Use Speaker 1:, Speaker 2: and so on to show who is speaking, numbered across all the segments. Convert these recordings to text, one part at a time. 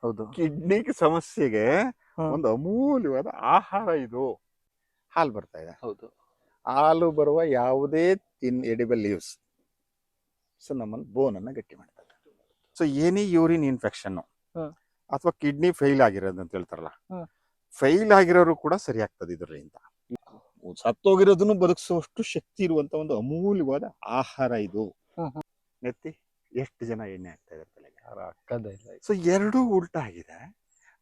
Speaker 1: ಹೌದು.
Speaker 2: ಕಿಡ್ನಿ ಸಮಸ್ಯೆಗೆ
Speaker 1: ಹ್ಮ್.
Speaker 2: ಒಂದು ಅಮೂಲ್ಯವಾದ ಆಹಾರ ಇದು. ಹಾಲು ಬರ್ತಾ ಇದೆ.
Speaker 1: ಹೌದು.
Speaker 2: ಹಾಲು ಬರುವ ಯಾವುದೇ ಎಡಿಬಲ್ ಲೀವ್ಸ್ ಸೊ ನಮ್ಮನ್ನು ಬೋನನ್ನು ಗಟ್ಟಿ ಮಾಡ್ತದೆ. ಸೊ ಎನಿ ಯೂರಿನ್ ಇನ್ಫೆಕ್ಷನ್ನು
Speaker 1: ಹ್ಮ್.
Speaker 2: ಅಥವಾ ಕಿಡ್ನಿ ಫೇಲ್ ಆಗಿರೋದು ಅಂತ ಹೇಳ್ತಾರಲ್ಲ,
Speaker 1: ಹ್ಮ್.
Speaker 2: ಫೇಲ್ ಆಗಿರೋರು ಕೂಡ ಸರಿ ಆಗ್ತದೆ ಇದರಿಂದ. ಸತ್ತೋಗಿರೋದನ್ನು ಬದುಕಿಸುವಷ್ಟು ಶಕ್ತಿ ಇರುವಂತ ಒಂದು ಅಮೂಲ್ಯವಾದ ಆಹಾರ ಇದು. ನೆತ್ತಿ ಎಷ್ಟು ಜನ ಎಣ್ಣೆ ಆಗ್ತಾ ಇದ್ದಾರೆ ತಲೆಗೆ. ಸೊ ಎರಡೂ ಉಲ್ಟಾ ಆಗಿದೆ.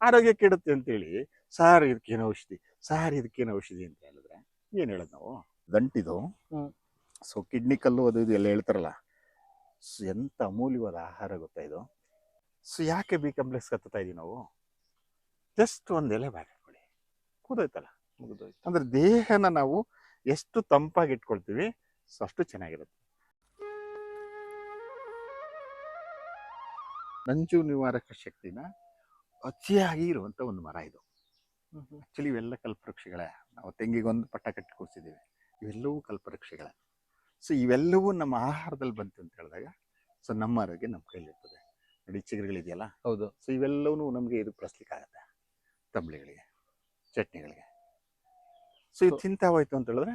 Speaker 2: ಆರೋಗ್ಯ ಕೆಡುತ್ತೆ ಅಂತೇಳಿ ಸಾರ್ ಇದಕ್ಕೇನು ಔಷಧಿ, ಸಾರ್ ಇದಕ್ಕೇನು ಔಷಧಿ ಅಂತ ಹೇಳಿದ್ರೆ ಏನ್ ಹೇಳೋದು ನಾವು? ಗಂಟಿದು ಸೊ ಕಿಡ್ನಿ ಕಲ್ಲು ಅದು ಇದು ಎಲ್ಲ ಹೇಳ್ತಾರಲ್ಲ, ಎಂತ ಅಮೂಲ್ಯವಾದ ಆಹಾರ ಗೊತ್ತಾ ಇದು. ಸೊ ಯಾಕೆ ಬಿ ಕಾಂಪ್ಲೆಕ್ಸ್ ಕತ್ತಾ ಇದೀವಿ ನಾವು? ಜಸ್ಟ್ ಒಂದ್ ಎಲೆ ಬಾರಿ ಹಾಕೊಳ್ಳಿ, ಕೂದೋಯ್ತಲ್ಲ, ಮುಗಿದೋಯ್ತು. ಅಂದ್ರೆ ದೇಹನ ನಾವು ಎಷ್ಟು ತಂಪಾಗಿ ಇಟ್ಕೊಳ್ತೀವಿ ಸೊ ಅಷ್ಟು ಚೆನ್ನಾಗಿರುತ್ತೆ. ನಂಜು ನಿವಾರಕ ಶಕ್ತಿನ ಅತಿಯಾಗಿ ಇರುವಂತ ಒಂದು ಮರ ಇದು. ಆಕ್ಚುಲಿ ಇವೆಲ್ಲ ಕಲ್ಪವೃಕ್ಷಗಳೇ. ನಾವು ತೆಂಗಿಗೊಂದು ಪಟ್ಟ ಕಟ್ಟಿ ಕೂರಿಸಿದ್ದೀವಿ, ಇವೆಲ್ಲವೂ ಕಲ್ಪವೃಕ್ಷಗಳೇ. ಸೊ ಇವೆಲ್ಲವೂ ನಮ್ಮ ಆಹಾರದಲ್ಲಿ ಬಂತು ಅಂತ ಹೇಳಿದಾಗ ಸೊ ನಮ್ಮ ಆರೋಗ್ಯ ನಮ್ಮ ಕೈಲಿರ್ತದೆ. ನೋಡಿ ಚಿಗುರುಗಳಿದೆಯಲ್ಲ,
Speaker 1: ಹೌದು. ಸೊ
Speaker 2: ಇವೆಲ್ಲವೂ ನಮಗೆ ಇದು ಬಳಸ್ಲಿಕ್ಕೆ ಆಗುತ್ತೆ, ತಂಬ್ಳಿಗಳಿಗೆ, ಚಟ್ನಿಗಳಿಗೆ. ಸೊ ಇದು ತಿಂತಾ ಹೋಯ್ತು ಅಂತ ಹೇಳಿದ್ರೆ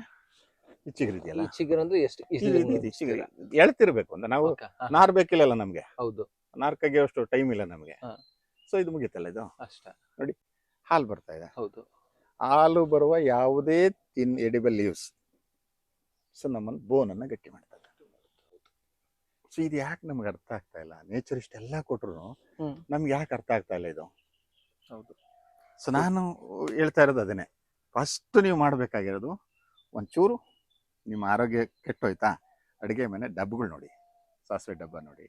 Speaker 2: ಈ ಚಿಗುರಿದೆಯಲ್ಲ, ಚಿಗುರು ಎಳ್ತಿರ್ಬೇಕು ಅಂತ ನಾವು ನಾರ್ ಬೇಕಿಲ್ಲಲ್ಲ ನಮ್ಗೆ.
Speaker 1: ಹೌದು.
Speaker 2: ನಾರ್ ಕಗಿಯೋಷ್ಟು ಟೈಮ್ ಇಲ್ಲ ನಮ್ಗೆ. ಸೊ ಇದು ಮುಗಿತಲ್ಲ, ಇದು ಅಷ್ಟ. ನೋಡಿ ಹಾಲು ಬರ್ತಾ ಇದೆ.
Speaker 1: ಹೌದು.
Speaker 2: ಹಾಲು ಬರುವ ಯಾವುದೇ ಎಡಿಬಲ್ ಲೀವ್ಸ್ ಸೊ ನಮ್ಮನ್ನು ಬೋನನ್ನು ಗಟ್ಟಿ ಮಾಡ್ತದೆ. ಸೊ ಇದು ಯಾಕೆ ನಮ್ಗೆ ಅರ್ಥ ಆಗ್ತಾ ಇಲ್ಲ? ನೇಚರ್ ಇಷ್ಟೆಲ್ಲ ಕೊಟ್ರು ನಮ್ಗೆ ಯಾಕೆ ಅರ್ಥ ಆಗ್ತಾ ಇಲ್ಲ ಇದು? ಹೌದು. ಸೊ ನಾನು ಹೇಳ್ತಾ ಇರೋದು ಅದನ್ನೇ. ಫಸ್ಟ್ ನೀವು ಮಾಡಬೇಕಾಗಿರೋದು ಒಂಚೂರು ನಿಮ್ಮ ಆರೋಗ್ಯ ಕೆಟ್ಟೋಯ್ತಾ, ಅಡುಗೆ ಮನೆ ಡಬ್ಬಗಳು ನೋಡಿ, ಸಾಸಿವೆ ಡಬ್ಬ ನೋಡಿ,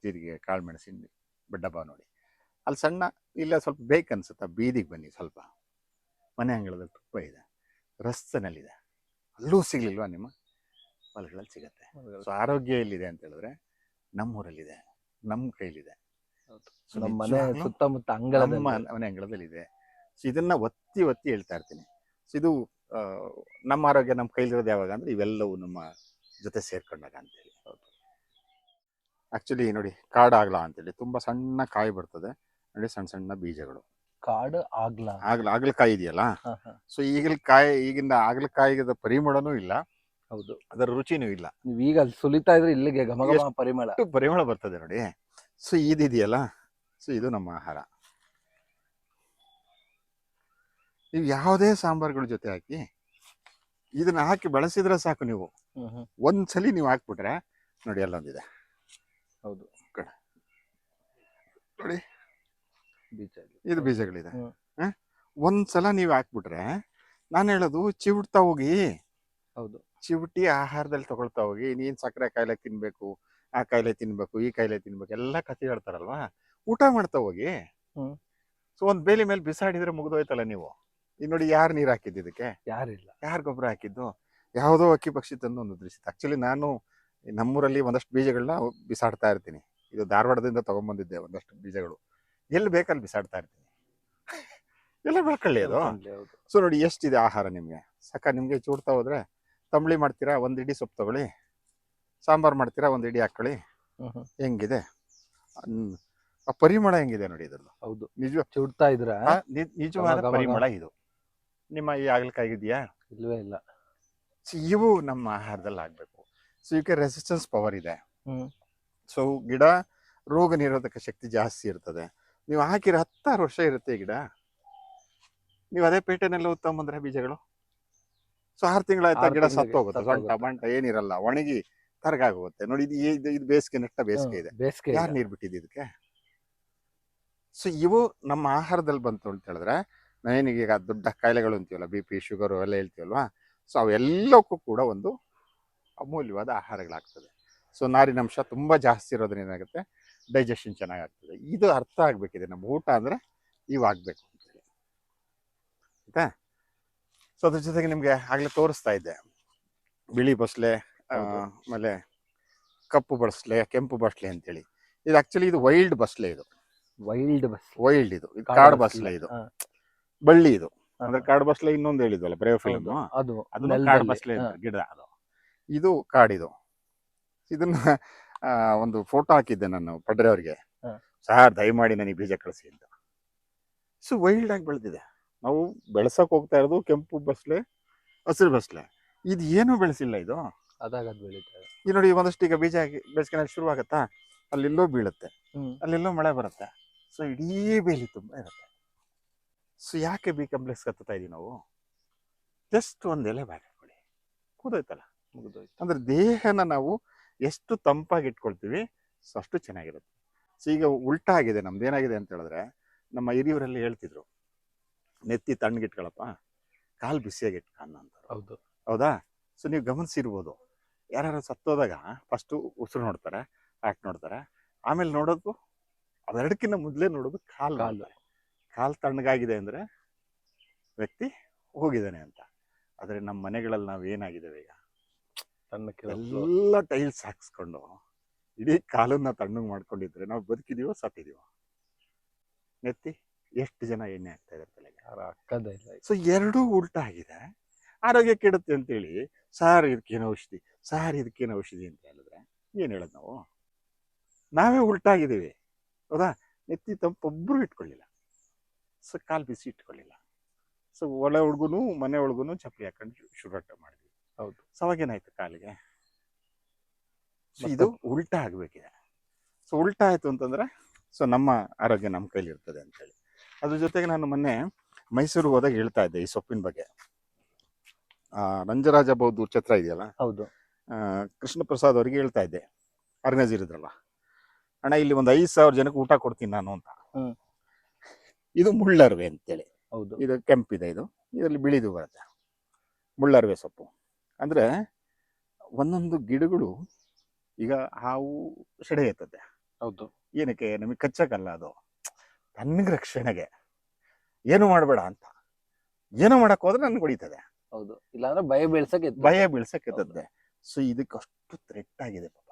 Speaker 2: ಜೀರಿಗೆ ಕಾಳು ಮೆಣಸಿನ ಡಬ್ಬ ನೋಡಿ, ಅಲ್ಲಿ ಸಣ್ಣ ಇಲ್ಲ ಸ್ವಲ್ಪ ಬೇಕು ಅನ್ಸುತ್ತಾ ಬೀದಿಗೆ ಬನ್ನಿ. ಸ್ವಲ್ಪ ಮನೆ ಅಂಗಳದಲ್ಲಿ ತುಪ್ಪ ಇದೆ, ರಸ್ತೆನಲ್ಲಿದೆ, ಅಲ್ಲೂ ಸಿಗ್ಲಿಲ್ವಾ ನಿಮ್ಮ ಹೊಲಗಳಲ್ಲಿ ಸಿಗತ್ತೆ. ಸೊ ಆರೋಗ್ಯ ಎಲ್ಲಿದೆ ಅಂತ ಹೇಳಿದ್ರೆ ನಮ್ಮೂರಲ್ಲಿದೆ, ನಮ್ಮ ಕೈಲಿದೆ,
Speaker 1: ನಮ್ಮ ಮನೆ ಸುತ್ತಮುತ್ತ
Speaker 2: ಮನೆ ಅಂಗಳದಲ್ಲಿದೆ. ಸೊ ಇದನ್ನ ಒತ್ತಿ ಒತ್ತಿ ಹೇಳ್ತಾ ಇರ್ತೀನಿ. ಸೊ ಇದು ನಮ್ಮ ಆರೋಗ್ಯ ನಮ್ಮ ಕೈಲಿರೋದು ಯಾವಾಗ ಅಂದ್ರೆ ಇವೆಲ್ಲವೂ ನಮ್ಮ ಜೊತೆ ಸೇರ್ಕೊಂಡಾಗ ಅಂತೇಳಿ. ಆಕ್ಚುಲಿ ನೋಡಿ ಕಾಡಾಗ್ಲ ಅಂತೇಳಿ ತುಂಬಾ ಸಣ್ಣ ಕಾಯಿ ಬರ್ತದೆ ನೋಡಿ, ಸಣ್ಣ ಸಣ್ಣ ಬೀಜಗಳು.
Speaker 1: ಕಾಡು
Speaker 2: ಆಗ್ಲಕಾಯಿ ಇದೆಯಲ್ಲ, ಸೊ ಈಗಿನ ಆಗ್ಲಕಾಯಿದ ಪರಿಮಳನೂ ಇಲ್ಲ.
Speaker 1: ಹೌದು.
Speaker 2: ಅದರ ರುಚಿನೂ ಇಲ್ಲ.
Speaker 1: ನೀವೀಗ ಸುಲಿತಾ ಇದ್ರೆ ಇಲ್ಲಿಗೆ ಪರಿಮಳ
Speaker 2: ಬರ್ತದೆ ನೋಡಿ. ಸೊ ಇದೆಯಲ್ಲ, ಸೊ ಇದು ನಮ್ಮ ಆಹಾರ. ನೀವು ಯಾವುದೇ ಸಾಂಬಾರ್ಗಳ ಜೊತೆ ಹಾಕಿ ಇದನ್ನ ಹಾಕಿ ಬಳಸಿದ್ರೆ ಸಾಕು. ನೀವು ಒಂದ್ಸಲಿ ನೀವು ಹಾಕ್ಬಿಟ್ರೆ ನೋಡಿ ಅಲ್ಲೊಂದಿದೆ.
Speaker 1: ಹೌದು.
Speaker 2: ನೋಡಿ ಇದು ಬೀಜಗಳಿದೆ. ಒಂದ್ಸಲ ನೀವು ಹಾಕ್ಬಿಟ್ರೆ ನಾನು ಹೇಳೋದು ಚಿವುಟ್ತಾ ಹೋಗಿ.
Speaker 1: ಹೌದು.
Speaker 2: ಚಿವುಟಿ ಆಹಾರದಲ್ಲಿ ತಗೊಳ್ತಾ ಹೋಗಿ. ನೀನ್ ಸಕ್ಕರೆ ಕಾಯಿಲೆ ತಿನ್ಬೇಕು, ಆ ಕಾಯಿಲೆ ತಿನ್ಬೇಕು, ಈ ಕಾಯಿಲೆ ತಿನ್ಬೇಕು ಎಲ್ಲ ಕಥೆ ಹೇಳ್ತಾರಲ್ವಾ, ಊಟ ಮಾಡ್ತಾ ಹೋಗಿ. ಸೊ ಒಂದ್ ಬೇಲಿ ಮೇಲೆ ಬಿಸಾಡಿದ್ರೆ ಮುಗಿದೋಯ್ತಲ್ಲ ನೀವು. ಈಗ ನೋಡಿ ಯಾರು ನೀರು ಹಾಕಿದ್ದು ಇದಕ್ಕೆ?
Speaker 1: ಯಾರಿಲ್ಲ.
Speaker 2: ಯಾರು ಗೊಬ್ಬರ ಹಾಕಿದ್ದು? ಯಾವುದೋ ಅಕ್ಕಿ ಪಕ್ಷಿ ತಂದು ಒಂದು ಉದ್ರಿಸಿತ್ತು. ಆಕ್ಚುಲಿ ನಾನು ನಮ್ಮೂರಲ್ಲಿ ಒಂದಷ್ಟು ಬೀಜಗಳನ್ನ ಬಿಸಾಡ್ತಾ ಇರ್ತೀನಿ. ಇದು ಧಾರವಾಡದಿಂದ ತಗೊಂಡ್ಬಂದಿದ್ದೆ ಒಂದಷ್ಟು ಬೀಜಗಳು. ಎಲ್ಲಿ ಬೇಕಲ್ಲಿ ಬಿಸಾಡ್ತಾ ಇರ್ತೀನಿ. ಎಲ್ಲ ಬೆಳ್ಕೊಳ್ಳಿ ಅದು. ಸೊ ನೋಡಿ ಎಷ್ಟಿದೆ ಆಹಾರ ನಿಮ್ಗೆ. ನಿಮ್ಗೆ ಚೂಡ್ತಾ ಹೋದ್ರೆ ತಂಬಳಿ ಮಾಡ್ತೀರಾ, ಒಂದ್ ಇಡಿ ಸೊಪ್ಪು ತಗೊಳ್ಳಿ. ಸಾಂಬಾರ್ ಮಾಡ್ತೀರಾ, ಒಂದ್ ಇಡಿ ಹಾಕೊಳ್ಳಿ. ಹೆಂಗಿದೆ ಆ ಪರಿಮಳ, ಹೆಂಗಿದೆ ನೋಡಿ ಇದ್ರದ್ದು.
Speaker 1: ಹೌದು.
Speaker 2: ನಿಜ
Speaker 1: ಚೂಡ್ತಾ ಇದ್ರ
Speaker 2: ನಿಜವಾದ ಪರಿಮಳ ಇದು. ನಿಮ್ಮ ಈ ಆಗ್ಲಕಾಯಿಗಿದ್ಯಾ?
Speaker 1: ಇಲ್ವೇ ಇಲ್ಲ.
Speaker 2: ಸೊ ಇವು ನಮ್ಮ ಆಹಾರದಲ್ಲಿ ಆಗ್ಬೇಕು. ಸೊ ಇವಕ್ಕೆ ರೆಸಿಸ್ಟೆನ್ಸ್ ಪವರ್ ಇದೆ. ಸೊ ಗಿಡ ರೋಗ ನಿರೋಧಕ ಶಕ್ತಿ ಜಾಸ್ತಿ ಇರ್ತದೆ. ನೀವು ಹಾಕಿರೋ 10 ವರ್ಷ ಇರುತ್ತೆ ಗಿಡ. ನೀವು ಅದೇ ಪೇಟೆನೆಲ್ಲ ಉತ್ತಂಬಂದ್ರೆ ಬೀಜಗಳು, ಸೊ 6 ತಿಂಗಳಾಯ್ತಾ ಗಿಡ ಸತ್ತು ಹೋಗುತ್ತೆ. ಸೊಂಟ ಬಂಟ ಏನಿರಲ್ಲ, ಒಣಗಿ ಕರಗಾಗೋಗುತ್ತೆ. ನೋಡಿ ಇದು ಬೇಸಿಗೆ, ನೆಟ್ಟ ಬೇಸಿಗೆ ಇದೆ. ಯಾರು ನೀರು ಬಿಟ್ಟಿದ್ದು ಇದಕ್ಕೆ? ಸೊ ಇವು ನಮ್ಮ ಆಹಾರದಲ್ಲಿ ಬಂತು ಅಂತ ಹೇಳಿದ್ರೆ ನಾವೇನೀಗ ದೊಡ್ಡ ಕಾಯಿಲೆಗಳು ಅಂತೀವಲ್ಲ, BP ಶುಗರು ಎಲ್ಲ ಹೇಳ್ತೀವಲ್ವಾ, ಸೊ ಅವೆಲ್ಲಕ್ಕೂ ಕೂಡ ಒಂದು ಅಮೂಲ್ಯವಾದ ಆಹಾರಗಳಾಗ್ತದೆ. ಸೊ ನಾರಿನಂಶ ತುಂಬ ಜಾಸ್ತಿ ಇರೋದ್ರಿಂದ ಏನಾಗುತ್ತೆ, ಡೈಜೆಷನ್ ಚೆನ್ನಾಗಾಗ್ತದೆ. ಇದು ಅರ್ಥ ಆಗ್ಬೇಕಿದೆ. ನಮ್ಮ ಊಟ ಅಂದರೆ ಇವಾಗಬೇಕು ಅಂತೇಳಿ, ಆಯ್ತಾ? ಸೊ ಅದ್ರ ಜೊತೆಗೆ ನಿಮಗೆ ಆಗಲೇ ತೋರಿಸ್ತಾ ಇದ್ದೆ ಬಿಳಿ ಬಸ್ಲೆ, ಆಮೇಲೆ ಕಪ್ಪು ಬಸ್ಲೆ, ಕೆಂಪು ಬಸ್ಲೆ ಅಂತೇಳಿ. ಇದು ಆಕ್ಚುಲಿ ಇದು ವೈಲ್ಡ್ ಬಸ್ಲೆ. ಇದು ವೈಲ್ಡ್ ಇದು ಕಾಡು ಬಸ್ಲೆ. ಇದು ಬಳ್ಳಿ. ಇದು ಅಂದ್ರೆ ಕಾಡು ಬಸ್ಲೆ ಇನ್ನೊಂದು ಹೇಳಿದ್ವಲ್ಲ ಬ್ರೇವಫಿಲಮ್, ಅದನ್ನ ಕಾಡು ಬಸ್ಲೆ ಗಿಡ. ಇದು ಕಾಡಿದು. ಇದನ್ನ ಒಂದು ಫೋಟೋ ಹಾಕಿದ್ದೆ ನಾನು ಪಡ್ರೆ ಅವ್ರಿಗೆ. ಸಾರ್ ದಯಮಾಡಿ ನನಗೆ ಬೀಜ ಕಳಿಸಿ ಅಂತ. ಸೊ ವೈಲ್ಡ್ ಆಗಿ ಬೆಳೆದಿದೆ. ನಾವು ಬೆಳೆಸಕ್ ಹೋಗ್ತಾ ಇರೋದು ಕೆಂಪು ಬಸ್ಲೆ, ಹಸಿರು ಬಸ್ಲೆ. ಇದು ಏನೂ ಬೆಳೆಸಿಲ್ಲ ಇದು.
Speaker 1: ಅದಾಗ ಅದು ಬೆಳೀತಾರೆ.
Speaker 2: ಈ ನೋಡಿ ಒಂದಷ್ಟು ಈಗ ಬೀಜ ಹಾಕಿ ಬೆಳೆಸ್ಕೊಂಡು ಶುರು ಆಗತ್ತಾ, ಅಲ್ಲೆಲ್ಲೋ ಬೀಳುತ್ತೆ, ಅಲ್ಲೆಲ್ಲೋ ಮಳೆ ಬರುತ್ತೆ. ಸೊ ಇಡೀ ಬೇಲಿ ತುಂಬ ಇರುತ್ತೆ. ಸೊ ಯಾಕೆ ಬಿ ಕಾಂಪ್ಲೆಕ್ಸ್ ಕತ್ತಾ ಇದೀವಿ ನಾವು? ಜಸ್ಟ್ ಒಂದು ಎಲೆ ಬ್ಯಾಗ್ ಹಾಕೊಳ್ಳಿ, ಕೂದೋಯ್ತಲ್ಲ, ಮುಗಿದೋಯ್ತು. ಅಂದ್ರೆ ದೇಹನ ನಾವು ಎಷ್ಟು ತಂಪಾಗಿ ಇಟ್ಕೊಳ್ತೀವಿ ಸೊ ಅಷ್ಟು ಚೆನ್ನಾಗಿರುತ್ತೆ. ಸೊ ಈಗ ಉಲ್ಟಾ ಆಗಿದೆ ನಮ್ದು. ಏನಾಗಿದೆ ಅಂತ ಹೇಳಿದ್ರೆ, ನಮ್ಮ ಹಿರಿಯವರಲ್ಲಿ ಹೇಳ್ತಿದ್ರು, ನೆತ್ತಿ ತಣ್ಣಗಿಟ್ಕೊಳಪ್ಪ, ಕಾಲು ಬಿಸಿಯಾಗಿ ಇಟ್ಕನ್ನ ಅಂತ.
Speaker 1: ಹೌದು.
Speaker 2: ಹೌದಾ? ಸೊ ನೀವು ಗಮನಿಸಿರ್ಬೋದು, ಯಾರು ಸತ್ತೋದಾಗ ಫಸ್ಟು ಉಸಿರು ನೋಡ್ತಾರೆ, ಆಕ್ಟ್ ನೋಡ್ತಾರೆ, ಆಮೇಲೆ ನೋಡೋದು ಅವೆರಡಕ್ಕಿಂತ ಮೊದಲೇ ನೋಡೋದು ಕಾಲು ತಣ್ಣಗಾಗಿದೆ ಅಂದರೆ ವ್ಯಕ್ತಿ ಹೋಗಿದ್ದಾನೆ ಅಂತ. ಆದರೆ ನಮ್ಮ ಮನೆಗಳಲ್ಲಿ ನಾವು ಏನಾಗಿದ್ದೇವೆ ಈಗ, ಎಲ್ಲ ಟೈಲ್ಸ್ ಹಾಕ್ಸ್ಕೊಂಡು ಇಡೀ ಕಾಲನ್ನ ತಣ್ಣಗೆ ಮಾಡ್ಕೊಂಡಿದ್ರೆ ನಾವು ಬದುಕಿದೀವೋ ಸತ್ತಿದೀವೋ? ನೆತ್ತಿ ಎಷ್ಟು ಜನ ಎಣ್ಣೆ ಹಾಕ್ತಾ ಇದ್ದಾರೆ ತಲೆಗೆ? ಸೊ ಎರಡೂ ಉಲ್ಟಾ ಆಗಿದೆ. ಆರೋಗ್ಯ ಕೆಡುತ್ತೆ ಅಂತೇಳಿ ಸಾರ್ ಇದಕ್ಕೇನೋ ಔಷಧಿ, ಸಾರ್ ಇದಕ್ಕೇನೋ ಔಷಧಿ ಅಂತ ಹೇಳಿದ್ರೆ ಏನು ಹೇಳೋದು ನಾವು? ನಾವೇ ಉಲ್ಟಾ ಆಗಿದ್ದೀವಿ. ಹೌದಾ? ನೆತ್ತಿ ತಂಪೊಬ್ಬರು ಇಟ್ಕೊಳ್ಳಿಲ್ಲ, ಸೊ ಕಾಲು ಬಿಸಿ ಇಟ್ಕೊಳ್ಳಿಲ್ಲ. ಸೊ ಒಳ ಹುಡುಗನು ಮನೆ ಒಳಗುನು ಚಪ್ಪಲಿ ಹಾಕೊಂಡು ಶುರುವಾಟ ಮಾಡಿದ್ವಿ. ಹೌದು. ಸೊ ಅವಾಗೇನಾಯ್ತು ಕಾಲಿಗೆ? ಇದು ಉಲ್ಟಾ ಆಗಬೇಕಿದೆ. ಸೊ ಉಲ್ಟಾ ಆಯಿತು ಅಂತಂದರೆ ಸೊ ನಮ್ಮ ಆರೋಗ್ಯ ನಮ್ಮ ಕೈಲಿ ಇರ್ತದೆ ಅಂತೇಳಿ. ಅದ್ರ ಜೊತೆಗೆ ನಾನು ಮೊನ್ನೆ ಮೈಸೂರಿಗೆ ಹೋದಾಗ ಹೇಳ್ತಾ ಇದ್ದೆ ಈ ಸೊಪ್ಪಿನ ಬಗ್ಗೆ. ರಂಜರಾಜ ಬೌದ್ಧ ಛತ್ರ ಇದೆಯಲ್ಲ, ಹೌದು, ಕೃಷ್ಣ ಪ್ರಸಾದ್ ಅವರಿಗೆ ಹೇಳ್ತಾ ಇದ್ದೆ, ಆರ್ಗನೈಸರ್ ಇದ್ರಲ್ಲ, ಅಣ್ಣ ಇಲ್ಲಿ ಒಂದು 5,000 ಜನಕ್ಕೆ ಊಟ ಕೊಡ್ತೀನಿ ನಾನು ಅಂತ. ಇದು ಮುಳ್ಳರ್ವೆ ಅಂತೇಳಿ. ಹೌದು. ಇದು ಕೆಂಪಿದೆ, ಇದರಲ್ಲಿ ಬಿಳಿದು ಬರುತ್ತೆ, ಮುಳ್ಳರ್ವೆ ಸೊಪ್ಪು. ಅಂದರೆ ಒಂದೊಂದು ಗಿಡಗಳು ಈಗ ಹಾವು ಸೆಡೆ ಎತ್ತದೆ. ಹೌದು. ಏನಕ್ಕೆ? ನಮಗೆ ಕಚ್ಚಕ್ಕಲ್ಲ, ಅದು ತನ್ನಗೆ ರಕ್ಷಣೆಗೆ. ಏನು ಮಾಡಬೇಡ ಅಂತ, ಏನೋ ಮಾಡಕ್ ಹೋದ್ರೆ ನನ್ಗೆ ಹೊಡಿತದೆ. ಹೌದು. ಇಲ್ಲಾಂದ್ರೆ ಭಯ ಬೀಳ್ಸಕ್ಕೆ. ಸೊ ಇದಕ್ಕೆ ಅಷ್ಟು ಥ್ರೆಟ್ ಆಗಿದೆ ಪಾಪ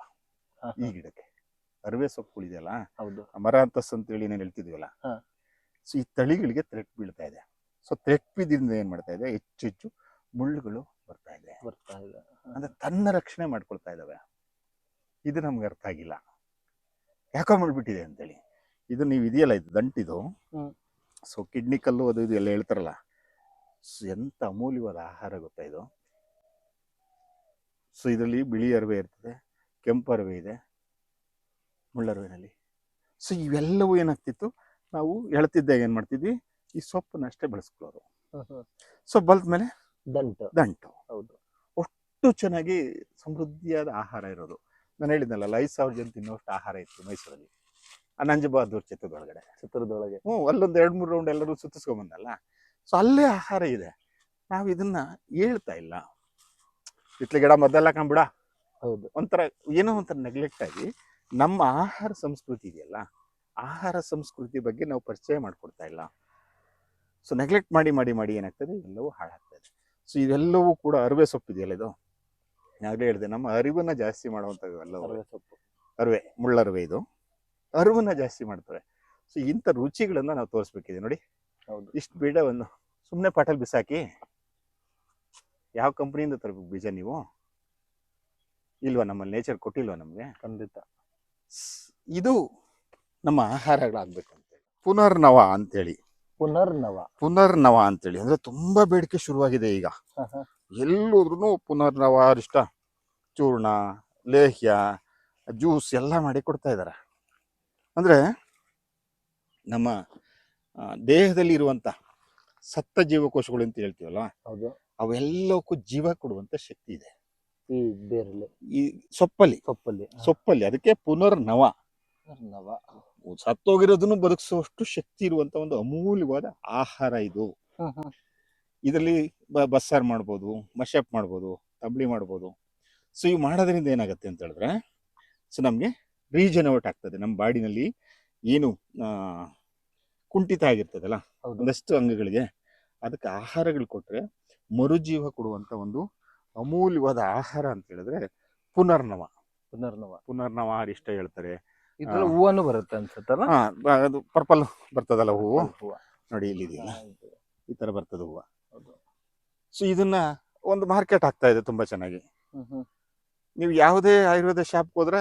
Speaker 2: ಈ ಗಿಡಕ್ಕೆ. ಅರಿವೆ ಸೊಪ್ಪುಗಳಿದೆಯಲ್ಲ, ಹೌದು, ಅಮರಾಂತಸ್ ಅಂತೇಳಿ ನಾನು ಹೇಳ್ತಿದ್ವಲ್ಲ, ಸೊ ಈ ತಳಿಗಳಿಗೆ ಥ್ರೆಟ್ ಬೀಳ್ತಾ ಇದೆ. ಸೊ ಥ್ರೆಟ್ ಬಿದ್ದಿಂದ ಏನ್ ಮಾಡ್ತಾ ಇದೆ, ಹೆಚ್ಚು ಮುಳ್ಳುಗಳು ಬರ್ತಾ ಇದೆ. ಅಂದ್ರೆ ತನ್ನ ರಕ್ಷಣೆ ಮಾಡ್ಕೊಳ್ತಾ ಇದಾವೆ. ಇದು ನಮ್ಗೆ ಅರ್ಥ ಆಗಿಲ್ಲ, ಯಾಕೋ ಮಾಡ್ಬಿಟ್ಟಿದೆ ಅಂತೇಳಿ. ಇದು ನೀವು ಇದೆಯಲ್ಲ, ಇದು ದಂಟಿದು, ಸೊ ಕಿಡ್ನಿ ಕಲ್ಲು ಅದು ಇದು ಎಲ್ಲ ಹೇಳ್ತಾರಲ್ಲ, ಎಂತ ಅಮೂಲ್ಯವಾದ ಆಹಾರ ಗೊತ್ತಾ ಇದು. ಸೊ ಇದರಲ್ಲಿ ಬಿಳಿ ಅರಿವೆ ಇರ್ತದೆ, ಕೆಂಪು ಅರಿವೆ ಇದೆ ಮುಳ್ಳರಿವೆನಲ್ಲಿ. ಸೊ ಇವೆಲ್ಲವೂ ಏನಾಗ್ತಿತ್ತು, ನಾವು ಹೇಳ್ತಿದ್ದಾಗ ಏನ್ ಮಾಡ್ತಿದ್ವಿ, ಈ ಸೊಪ್ಪನ್ನ ಅಷ್ಟೇ ಬೆಳೆಸ್ಕೊಳ್ಳೋರು. ಸೊ ಬಲ್ದ ಮೇಲೆ ದಂಟು. ಹೌದು. ಅಷ್ಟು ಚೆನ್ನಾಗಿ ಸಮೃದ್ಧಿಯಾದ ಆಹಾರ ಇರೋದು. ನಾನು ಹೇಳಿದ್ನಲ್ಲ, 5,000 ಜನ ತಿನ್ನೋಷ್ಟು ಆಹಾರ ಇತ್ತು ಮೈಸೂರಲ್ಲಿ, ನಂಜಬಹದ್ದೂರ್ ಚಿತ್ರದೊಳಗಡೆ. ಅಲ್ಲೊಂದು 2-3 ರೌಂಡ್ ಎಲ್ಲರೂ ಸುತ್ತಿಸ್ಕೊಂಬಂದಲ್ಲ. ಸೊ ಅಲ್ಲೇ ಆಹಾರ ಇದೆ, ನಾವು ಇದನ್ನ ಹೇಳ್ತಾ ಇಲ್ಲ. ಇತ್ಲ ಗಿಡ ಮೊದಲೆಲ್ಲ ಕಂಬಿಡ. ಹೌದು. ಒಂಥರ ಏನೋ ಒಂಥರ ನೆಗ್ಲೆಕ್ಟ್ ಆಗಿ ನಮ್ಮ ಆಹಾರ ಸಂಸ್ಕೃತಿ ಇದೆಯಲ್ಲ, ಆಹಾರ ಸಂಸ್ಕೃತಿ ಬಗ್ಗೆ ನಾವು ಪರಿಚಯ ಮಾಡ್ಕೊಡ್ತಾ ಇಲ್ಲ. ಸೊ ನೆಗ್ಲೆಕ್ಟ್ ಮಾಡಿ ಏನಾಗ್ತದೆ, ಎಲ್ಲವೂ ಹಾಳಾಗ್ತದೆ. ಸೊ ಇದೆಲ್ಲವೂ ಕೂಡ ಅರಿವೆ ಸೊಪ್ಪು ಇದೆಯಲ್ಲ, ಇದು ನಾಗಲೇ ಹೇಳಿದೆ, ನಮ್ಮ ಅರಿವನ್ನ ಜಾಸ್ತಿ ಮಾಡುವಂಥದ್ದು ಎಲ್ಲವೂ ಅರಿವೆ ಸೊಪ್ಪು. ಅರಿವೆ, ಮುಳ್ಳರಿವೆ, ಇದು ಅರಿವನ್ನ ಜಾಸ್ತಿ ಮಾಡ್ತಾರೆ. ಸೊ ಇಂಥ ರುಚಿಗಳನ್ನ ನಾವು ತೋರಿಸ್ಬೇಕಿದೆ ನೋಡಿ. ಹೌದು. ಇಷ್ಟು ಬೀಜವನ್ನು ಸುಮ್ಮನೆ ಪಾಟಲ್ ಬಿಸಾಕಿ ಯಾವ ಕಂಪ್ನಿಯಿಂದ ತರಬೇಕು ಬೀಜ ನೀವು? ಇಲ್ವಾ? ನಮ್ಮಲ್ಲಿ ನೇಚರ್ ಕೊಟ್ಟಿಲ್ವಾ ನಮ್ಗೆ? ಖಂಡಿತ. ಇದು ನಮ್ಮ ಆಹಾರಗಳಾಗಬೇಕು ಅಂತೇಳಿ ಪುನರ್ನವ ಅಂತೇಳಿ. ಪುನರ್ನವ ಅಂತೇಳಿ ಅಂದ್ರೆ ತುಂಬಾ ಬೇಡಿಕೆ ಶುರುವಾಗಿದೆ ಈಗ. ಎಲ್ಲೋದ್ರೂ ಪುನರ್ನವ, ಅರಿಷ್ಟ, ಚೂರ್ಣ, ಲೇಹ್ಯ, ಜ್ಯೂಸ್ ಎಲ್ಲ ಮಾಡಿ ಕೊಡ್ತಾ ಇದ್ದಾರೆ. ಅಂದ್ರೆ ನಮ್ಮ ದೇಹದಲ್ಲಿ ಇರುವಂತ ಸತ್ತ ಜೀವಕೋಶಗಳು ಅಂತ ಹೇಳ್ತೀವಲ್ಲ, ಅವೆಲ್ಲಕ್ಕೂ ಜೀವ ಕೊಡುವಂತ ಶಕ್ತಿ ಇದೆ ಈ ಸೊಪ್ಪಲ್ಲಿ. ಅದಕ್ಕೆ ಪುನರ್ನವ. ಸತ್ತೋಗಿರೋದನ್ನು ಬದುಕಿಸುವಷ್ಟು ಶಕ್ತಿ ಇರುವಂತ ಒಂದು ಅಮೂಲ್ಯವಾದ ಆಹಾರ ಇದು. ಇದರಲ್ಲಿ ಬಸ್ಸಾರು ಮಾಡ್ಬೋದು, ಮಶಪ್ ಮಾಡ್ಬೋದು, ತಂಬಳಿ ಮಾಡ್ಬೋದು. ಸೊ ಇವು ಮಾಡೋದ್ರಿಂದ ಏನಾಗುತ್ತೆ ಅಂತ ಹೇಳಿದ್ರೆ, ಸೊ ನಮ್ಗೆ ರೀಜನರೇಟ್ ಆಗ್ತದೆ. ನಮ್ಮ ಬಾಡಿನಲ್ಲಿ ಏನು ಕುಂಠಿತ ಆಗಿರ್ತದಲ್ಲ ಒಂದಷ್ಟು ಅಂಗಗಳಿಗೆ, ಅದಕ್ಕೆ ಆಹಾರಗಳು ಕೊಟ್ರೆ ಮರುಜೀವ ಕೊಡುವಂತ ಒಂದು ಅಮೂಲ್ಯವಾದ ಆಹಾರ ಅಂತ ಹೇಳಿದ್ರೆ ಪುನರ್ನವ ಅರಿಷ್ಟ ಹೇಳ್ತಾರೆ.
Speaker 1: ಹೂವನ್ನು ಬರುತ್ತೆ ಅನ್ಸುತ್ತಲ್ಲ,
Speaker 2: ಅದು ಪರ್ಪಲ್ ಬರ್ತದಲ್ಲ ಹೂವು ನೋಡಿ, ಇಲ್ಲಿ ಇದೆಯಲ್ಲ, ಈ ತರ ಬರ್ತದೆ ಹೂವು. ಸೊ ಇದನ್ನ ಒಂದು ಮಾರ್ಕೆಟ್ ಆಗ್ತಾ ಇದೆ ತುಂಬಾ ಚೆನ್ನಾಗಿ. ನೀವು ಯಾವುದೇ ಆಯುರ್ವೇದ ಶಾಪ್ ಹೋದ್ರೆ,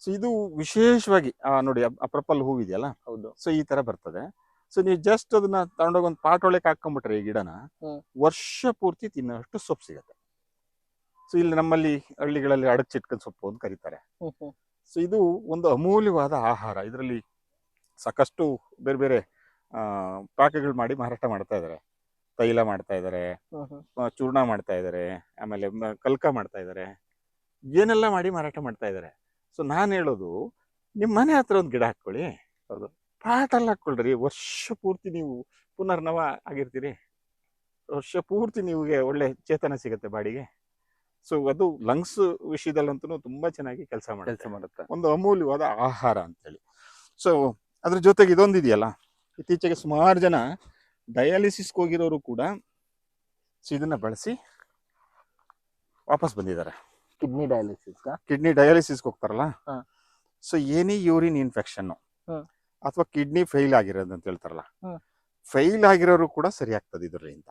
Speaker 2: ಸೊ ಇದು ವಿಶೇಷವಾಗಿ ನೋಡಿ, ಆ ಪರ್ಪಲ್ ಹೂವು ಇದೆಯಲ್ಲ, ಹೌದು, ಸೊ ಈ ತರ ಬರ್ತದೆ. ಸೊ ನೀವು ಜಸ್ಟ್ ಅದನ್ನ ತಗೊಂಡೋಗಿ ಒಂದು ಪಾಟ್ ಒಳಗೆ ಹಾಕೊಂಡ್ಬಿಟ್ರೆ ಈ ಗಿಡನ ವರ್ಷ ಪೂರ್ತಿ ತಿನ್ನೋಷ್ಟು ಸೊಪ್ಪು ಸಿಗತ್ತೆ. ಸೊ ಇಲ್ಲಿ ನಮ್ಮಲ್ಲಿ ಹಳ್ಳಿಗಳಲ್ಲಿ ಅಡಕ್ ಚಿಟ್ಕನ್ ಸೊಪ್ಪು ಅಂತ ಕರೀತಾರೆ. ಸೊ ಇದು ಒಂದು ಅಮೂಲ್ಯವಾದ ಆಹಾರ. ಇದರಲ್ಲಿ ಸಾಕಷ್ಟು ಬೇರೆ ಬೇರೆ ಪಾಕಗಳು ಮಾಡಿ ಮಾರಾಟ ಮಾಡ್ತಾ ಇದ್ದಾರೆ. ತೈಲ ಮಾಡ್ತಾ ಇದ್ದಾರೆ, ಚೂರ್ಣ ಮಾಡ್ತಾ ಇದ್ದಾರೆ, ಆಮೇಲೆ ಕಲ್ಕ ಮಾಡ್ತಾ ಇದ್ದಾರೆ, ಏನೆಲ್ಲ ಮಾಡಿ ಮಾರಾಟ ಮಾಡ್ತಾ ಇದ್ದಾರೆ. ಸೊ ನಾನು ಹೇಳೋದು, ನಿಮ್ಮ ಮನೆ ಹತ್ರ ಒಂದು ಗಿಡ ಹಾಕೊಳ್ಳಿ, ಹೌದು, ಪಾಟಲ್ಲಿ ಹಾಕೊಳ್ರಿ. ವರ್ಷ ಪೂರ್ತಿ ನೀವು ಪುನರ್ನವ ಆಗಿರ್ತೀರಿ. ವರ್ಷ ಪೂರ್ತಿ ನಿಮಗೆ ಒಳ್ಳೆ ಚೇತನ ಸಿಗತ್ತೆ ಬಾಡಿಗೆ. ಸೊ ಅದು ಲಂಗ್ಸ್ ವಿಷಯದಲ್ಲಂತೂ ತುಂಬಾ ಚೆನ್ನಾಗಿ ಕೆಲಸ ಮಾಡುತ್ತೆ. ಒಂದು ಅಮೂಲ್ಯವಾದ ಆಹಾರ ಅಂತೇಳಿ. ಸೊ ಅದ್ರ ಜೊತೆಗೆ ಇದೊಂದು ಇದೆಯಲ್ಲ, ಇತ್ತೀಚೆಗೆ ಸುಮಾರು ಜನ ಡಯಾಲಿಸಿಸ್ಗೆ ಹೋಗಿರೋರು ಕೂಡ ಇದನ್ನ ಬಳಸಿ ವಾಪಸ್ ಬಂದಿದ್ದಾರೆ. ಕಿಡ್ನಿ ಡಯಾಲಿಸಿಸ್ಗೆ ಹೋಗ್ತಾರಲ್ಲ, ಸೊ ಏನೇ ಯೂರಿನ್ ಇನ್ಫೆಕ್ಷನ್ ಅಥವಾ ಕಿಡ್ನಿ ಫೇಲ್ ಆಗಿರೋದು ಅಂತ ಹೇಳ್ತಾರಲ್ಲ, ಫೇಲ್ ಆಗಿರೋರು ಕೂಡ ಸರಿ ಆಗ್ತದೆ ಇದರಿಂದ,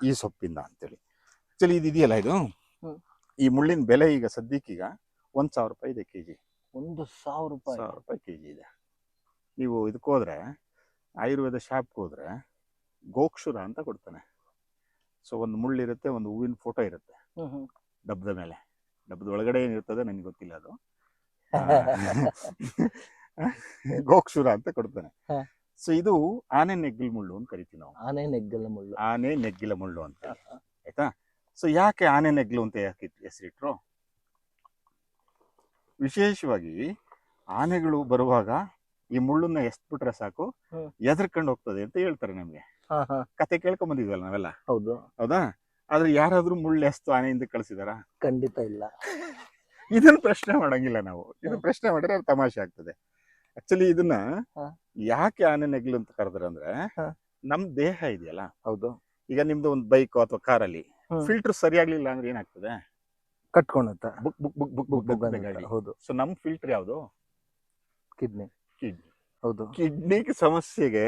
Speaker 2: ಈ ಸೊಪ್ಪಿಂದ ಅಂತೇಳಿ. ಆಕ್ಚುಲಿ ಇದು ಇದೆಯಲ್ಲ, ಇದು ಈ ಮುಳ್ಳಿನ ಬೆಲೆ ಈಗ ಸದ್ಯಕ್ಕೀಗ 1,000 ರೂಪಾಯಿ ಇದೆ ಕೆಜಿ.
Speaker 1: 1,000 ರೂಪಾಯಿ
Speaker 2: ಕೆಜಿ ಇದೆ. ನೀವು ಇದಕ್ಕೆ ಹೋದ್ರೆ, ಆಯುರ್ವೇದ ಶಾಪ್ಗೆ ಹೋದ್ರೆ ಗೋಕ್ಷುರ ಅಂತ ಕೊಡ್ತಾನೆ. ಸೊ ಒಂದು ಮುಳ್ಳಿರುತ್ತೆ, ಒಂದು ಹೂವಿನ ಫೋಟೋ ಇರುತ್ತೆ ಡಬ್ಬದ ಮೇಲೆ. ಡಬ್ಬದ ಒಳಗಡೆ ಏನಿರ್ತದೆ ನನಗೆ ಗೊತ್ತಿಲ್ಲ, ಅದು ಗೋಕ್ಷುರ ಅಂತ ಕೊಡ್ತಾನೆ. ಸೊ ಇದು ಆನೆ ನೆಗ್ಗಿಲ ಮುಳ್ಳು ಅಂತ ಕರಿತೀವಿ ನಾವು. ಆನೆ ನೆಗ್ಗಿಲ ಮುಳ್ಳು ಅಂತ, ಆಯ್ತಾ. ಸೊ ಯಾಕೆ ಆನೆ ನೆಗ್ಲು ಅಂತ ಯಾಕೆ ಹೆಸರಿಟ್ರು? ವಿಶೇಷವಾಗಿ ಆನೆಗಳು ಬರುವಾಗ ಈ ಮುಳ್ಳನ್ನ ಎಸ್ಬಿಟ್ರೆ ಸಾಕು, ಎದರ್ಕೊಂಡು ಹೋಗ್ತದೆ ಅಂತ ಹೇಳ್ತಾರೆ ನಮ್ಗೆ. ಕತೆ ಕೇಳ್ಕೊಂಡ್ ಬಂದಿದ್ವಲ್ಲ ನಾವೆಲ್ಲ, ಹೌದಾ? ಆದ್ರೆ ಯಾರಾದ್ರೂ ಮುಳ್ಳು ಎಸ್ತು ಆನೆಯಿಂದ ಕಳ್ಸಿದಾರ?
Speaker 1: ಖಂಡಿತ ಇಲ್ಲ.
Speaker 2: ಇದನ್ನ ಪ್ರಶ್ನೆ ಮಾಡಂಗಿಲ್ಲ ನಾವು. ಇದನ್ನ ಪ್ರಶ್ನೆ ಮಾಡಿದ್ರೆ ಅದು ತಮಾಷೆ ಆಗ್ತದೆ. ಆಕ್ಚುಲಿ ಇದನ್ನ ಯಾಕೆ ಆನೆ ನೆಗ್ಲು ಅಂತ ಕರೆದ್ರೆ ಅಂದ್ರೆ, ನಮ್ ದೇಹ ಇದೆಯಲ್ಲ, ಹೌದು, ಈಗ ನಿಮ್ದು ಒಂದು ಬೈಕ್ ಅಥವಾ ಕಾರಲ್ಲಿ ಫಿಲ್ಟರ್ ಸರಿಯಾಗ್ಲಿಲ್ಲ ಅಂದ್ರೆ ಏನಾಗ್ತದೆ?
Speaker 1: ಕಟ್ಕೊಂಡುತ್ತೆ,
Speaker 2: ಬುಕ್ ಬುಕ್ ಬುಕ್ ಬುಕ್ ಬುಕ್ ಬುಕ್ ಗಾಡಿ.
Speaker 1: ಹೌದು.
Speaker 2: ಸೊ ನಮ್ ಫಿಲ್ಟರ್ ಯಾವ್ದು?
Speaker 1: ಕಿಡ್ನಿ.
Speaker 2: ಹೌದು. ಕಿಡ್ನಿ ಸಮಸ್ಯೆಗೆ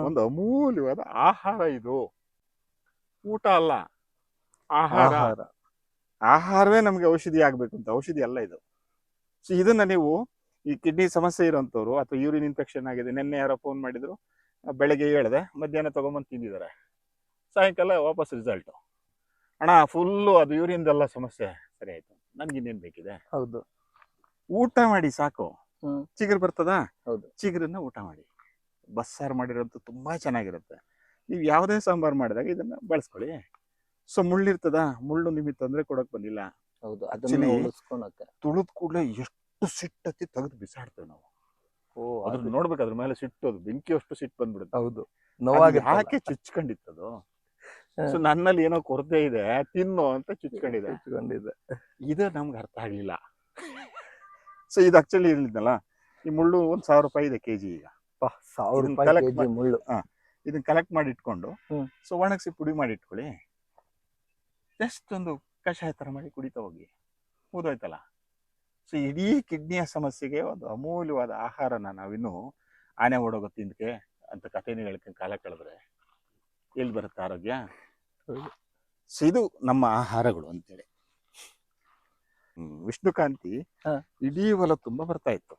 Speaker 2: ಒಂದು ಅಮೂಲ್ಯವಾದ ಆಹಾರ ಇದು. ಊಟ ಅಲ್ಲ, ಆಹಾರ. ಆಹಾರವೇ ನಮ್ಗೆ ಔಷಧಿ ಆಗ್ಬೇಕು ಅಂತ. ಔಷಧಿ ಅಲ್ಲ ಇದು. ಸೊ ಇದನ್ನ ನೀವು ಈ ಕಿಡ್ನಿ ಸಮಸ್ಯೆ ಇರೋಂಥವ್ರು ಅಥವಾ ಯೂರಿನ್ ಇನ್ಫೆಕ್ಷನ್ ಆಗಿದೆ, ನಿನ್ನೆ ಯಾರೋ ಫೋನ್ ಮಾಡಿದ್ರು, ಬೆಳಗ್ಗೆ ಹೇಳಿದೆ, ಮಧ್ಯಾಹ್ನ ತಗೊಂಬಂದು ತಿಂದಿದ್ದಾರೆ, ಸಾಯಂಕಾಲ ವಾಪಸ್ ರಿಸಲ್ಟ್, ಅಣ್ಣ ಫುಲ್ಲು ಅದು ಯೂರಿನ್ದೆಲ್ಲ ಸಮಸ್ಯೆ ಸರಿ ಆಯ್ತು, ನನ್ಗೆ ಇನ್ನೇನ್ ಬೇಕಿದೆ? ಹೌದು. ಊಟ ಮಾಡಿ ಸಾಕು, ಚಿಗುರು ಬರ್ತದಾ? ಹೌದು. ಚಿಗುರನ್ನ ಊಟ ಮಾಡಿ. ಬಸ್ಸಾರು ಮಾಡಿರೋದು ತುಂಬಾ ಚೆನ್ನಾಗಿರುತ್ತೆ. ನೀವು ಯಾವುದೇ ಸಾಂಬಾರು ಮಾಡಿದಾಗ ಇದನ್ನ ಬಳಸ್ಕೊಳ್ಳಿ. ಸೊ ಮುಳ್ಳಿರ್ತದ, ಮುಳ್ಳು ನಿಮಗೆ ತೊಂದರೆ ಕೊಡಕ್ ಬಂದಿಲ್ಲ. ಹೌದು. ತುಳಿದ್ ಕೂಡಲೇ ಎಷ್ಟು ಸಿಟ್ಟತಿ ತೆಗೆದು ಬಿಸಾಡ್ತೇವೆ ನಾವು. ಅದ್ರ ನೋಡ್ಬೇಕು, ಅದ್ರ ಮೇಲೆ ಸಿಟ್ಟು, ಅದು ಬೆಂಕಿ ಅಷ್ಟು ಸಿಟ್ಟು ಬಂದ್ಬಿಡುತ್ತೆ. ಹೌದು. ಯಾಕೆ ಚುಚ್ಕೊಂಡಿತ್ತದು? ಸೊ ನನ್ನಲ್ಲಿ ಏನೋ ಕೊರತೆ ಇದೆ, ತಿನ್ನು ಅಂತ ಚುಚ್ಕೊಂಡಿದೆ. ಇದು ನಮ್ಗೆ ಅರ್ಥ ಆಗ್ಲಿಲ್ಲ. ಸೊ ಇದು ಆಕ್ಚುಲಿ ಇರ್ಲಿದ್ದಲ್ಲ, ಈ ಮುಳ್ಳು 1,000 ರೂಪಾಯಿ ಇದೆ ಕೆಜಿ. ಈಗ 1,000 ರೂಪಾಯಿ ಮುಳ್ಳು. ಇದನ್ನ ಕಲೆಕ್ಟ್ ಮಾಡಿ ಇಟ್ಕೊಂಡು, ಸೊ ಒಣಗಿಸಿ ಪುಡಿ ಮಾಡಿ ಇಟ್ಕೊಳ್ಳಿ. ಜಸ್ಟ್ ಒಂದು ಕಷಾಯ ತರ ಮಾಡಿ ಕುಡಿತಾ ಹೋಗಿ, ಮುಗಿದೋಯ್ತಲ್ಲ. ಸೊ ಇಡೀ ಕಿಡ್ನಿಯ ಸಮಸ್ಯೆಗೆ ಒಂದು ಅಮೂಲ್ಯವಾದ ಆಹಾರನ ನಾವಿನ್ನು ಆನೆ ಓಡೋಗೋ ತಿಂದಕ್ಕೆ ಅಂತ ಕಥೆನ ಹೇಳ್ಕೊಂಡು ಕಾಲ ಕಳೆದ್ರೆ ಎಲ್ಲಿ ಬರುತ್ತೆ ಆರೋಗ್ಯ? ಸೊ ಇದು ನಮ್ಮ ಆಹಾರಗಳು ಅಂತೇಳಿ. ವಿಷ್ಣುಕಾಂತಿ ಇಡೀ ಹೊಲ ತುಂಬಾ ಬರ್ತಾ ಇತ್ತು.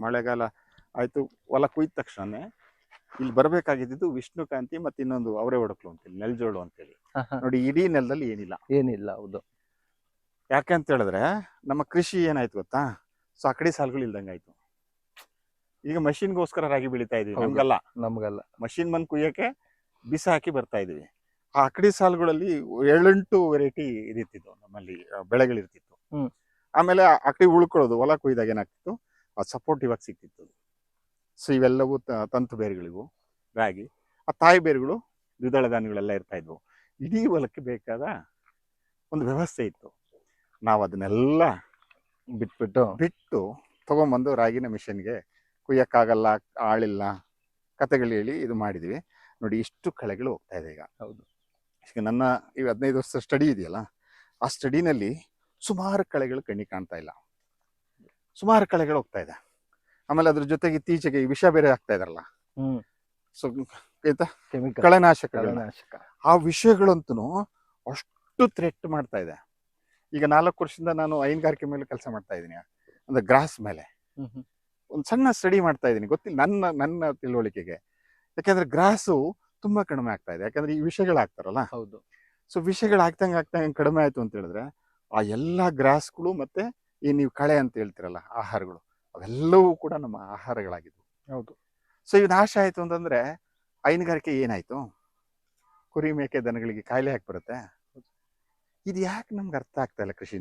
Speaker 2: ಮಳೆಗಾಲ ಆಯ್ತು, ಹೊಲ ಕುಯ್ದ ತಕ್ಷಣ ಇಲ್ಲಿ ಬರ್ಬೇಕಾಗಿದ್ದು ವಿಷ್ಣುಕಾಂತಿ ಮತ್ತೆ ಇನ್ನೊಂದು ಅವರೇ ಒಡಕ್ಲು ಅಂತೇಳಿ, ನೆಲ್ಜೋಳು ಅಂತೇಳಿ. ನೋಡಿ, ಇಡೀ ನೆಲದಲ್ಲಿ ಏನಿಲ್ಲ. ಹೌದು. ಯಾಕೆ ಅಂತ ಹೇಳಿದ್ರೆ ನಮ್ಮ ಕೃಷಿ ಏನಾಯ್ತು ಗೊತ್ತಾ? ಸೊ ಆ ಕಡೆ ಸಾಲುಗಳು ಇಲ್ದಂಗಾಯ್ತು. ಈಗ ಮಷಿನ್ಗೋಸ್ಕರ ರಾಗಿ ಬೆಳಿತಾ ಇದೀವಿ. ನಮ್ಗಲ್ಲ. ಮಷಿನ್ ಬಂದ್ ಕುಯ್ಯಕ್ಕೆ ಬಿಸ ಹಾಕಿ ಬರ್ತಾ ಇದೀವಿ. ಆ ಅಕಡಿ ಸಾಲುಗಳಲ್ಲಿ 7-8 ವೆರೈಟಿ ಇದಿರ್ತಿತ್ತು ನಮ್ಮಲ್ಲಿ, ಬೆಳೆಗಳಿರ್ತಿತ್ತು. ಆಮೇಲೆ ಅಕಡಿ ಉಳ್ಕೊಳ್ಳೋದು, ಹೊಲ ಕೊಯ್ದಾಗ ಏನಾಗ್ತಿತ್ತು, ಅದು ಸಪೋರ್ಟಿವ್ ಆಗಿ ಸಿಕ್ತಿತ್ತು. ಸೊ ಇವೆಲ್ಲವೂ ತಂತು ಬೇರುಗಳಿವು, ರಾಗಿ. ಆ ತಾಯಿ ಬೇರುಗಳು ದ್ವಿದಳ ಧಾನ್ಯಗಳೆಲ್ಲ ಇರ್ತಾ ಇದ್ವು. ಇಡೀ ಹೊಲಕ್ಕೆ ಬೇಕಾದ ಒಂದು ವ್ಯವಸ್ಥೆ ಇತ್ತು. ನಾವು ಅದನ್ನೆಲ್ಲ ಬಿಟ್ಟು ತಗೊಂಬಂದು ರಾಗಿನ ಮಿಷನ್ಗೆ ಕುಯ್ಯಕ್ಕಾಗಲ್ಲ, ಆಳಿಲ್ಲ, ಕತೆಗಳು ಹೇಳಿ ಇದು ಮಾಡಿದ್ವಿ. ನೋಡಿ, ಇಷ್ಟು ಕಳೆಗಳು ಹೋಗ್ತಾ ಇದೆ ಈಗ. ಹೌದು. ಈಗ ನನ್ನ ಈ 15 ವರ್ಷ ಸ್ಟಡಿ ಇದೆಯಲ್ಲ, ಆ ಸ್ಟಡಿನಲ್ಲಿ ಸುಮಾರು ಕಳೆಗಳು ಕಣ್ಣಿಗೆ ಕಾಣ್ತಾ ಇಲ್ಲ, ಸುಮಾರು ಕಳೆಗಳು ಹೋಗ್ತಾ ಇದೆ. ಆಮೇಲೆ ಅದ್ರ ಜೊತೆಗೆ ಇತ್ತೀಚೆಗೆ ಈ ವಿಷ ಬೇರೆ ಆಗ್ತಾ ಇದಾರಲ್ಲ, ಸೊ ಕಳೆನಾಶಕ, ಆ ವಿಷಯಗಳಂತೂ ಅಷ್ಟು ಥ್ರೆಟ್ ಮಾಡ್ತಾ ಇದೆ. ಈಗ 4 ವರ್ಷದಿಂದ ನಾನು ಹೈನುಗಾರಿಕೆ ಮೇಲೆ ಕೆಲಸ ಮಾಡ್ತಾ ಇದ್ದೀನಿ, ಅಂದ್ರೆ ಗ್ರಾಸ್ ಮೇಲೆ. ಒಂದು ಸಣ್ಣ ಸ್ಟಡಿ ಮಾಡ್ತಾ ಇದ್ದೀನಿ, ಗೊತ್ತಿಲ್ಲ ನನ್ನ ತಿಳುವಳಿಕೆಗೆ. ಯಾಕಂದ್ರೆ ಗ್ರಾಸು ತುಂಬಾ ಕಡಿಮೆ ಆಗ್ತಾ ಇದೆ, ಯಾಕಂದ್ರೆ ಈ ವಿಷಯಗಳಾಗ್ತಾರಲ್ಲ.
Speaker 1: ಹೌದು.
Speaker 2: ಸೊ ವಿಷಯಗಳಾಗ್ತಂಗೆ ಕಡಿಮೆ ಆಯ್ತು ಅಂತ ಹೇಳಿದ್ರೆ ಆ ಎಲ್ಲ ಗ್ರಾಸ್ಗಳು ಮತ್ತೆ ಈ ನೀವು ಕಳೆ ಅಂತ ಹೇಳ್ತಿರಲ್ಲ ಆಹಾರಗಳು, ಅವೆಲ್ಲವೂ ಕೂಡ ನಮ್ಮ ಆಹಾರಗಳಾಗಿದ್ವು.
Speaker 1: ಹೌದು.
Speaker 2: ಸೊ ಇವು ನಾಶ ಆಯ್ತು ಅಂತಂದ್ರೆ ಹೈನುಗಾರಿಕೆ ಏನಾಯ್ತು? ಕುರಿ ಮೇಕೆ ದನಗಳಿಗೆ ಕಾಯಿಲೆ ಯಾಕೆ ಬರುತ್ತೆ? ಇದು ಯಾಕೆ ನಮ್ಗೆ ಅರ್ಥ ಆಗ್ತಾ ಇಲ್ಲ ಕೃಷಿ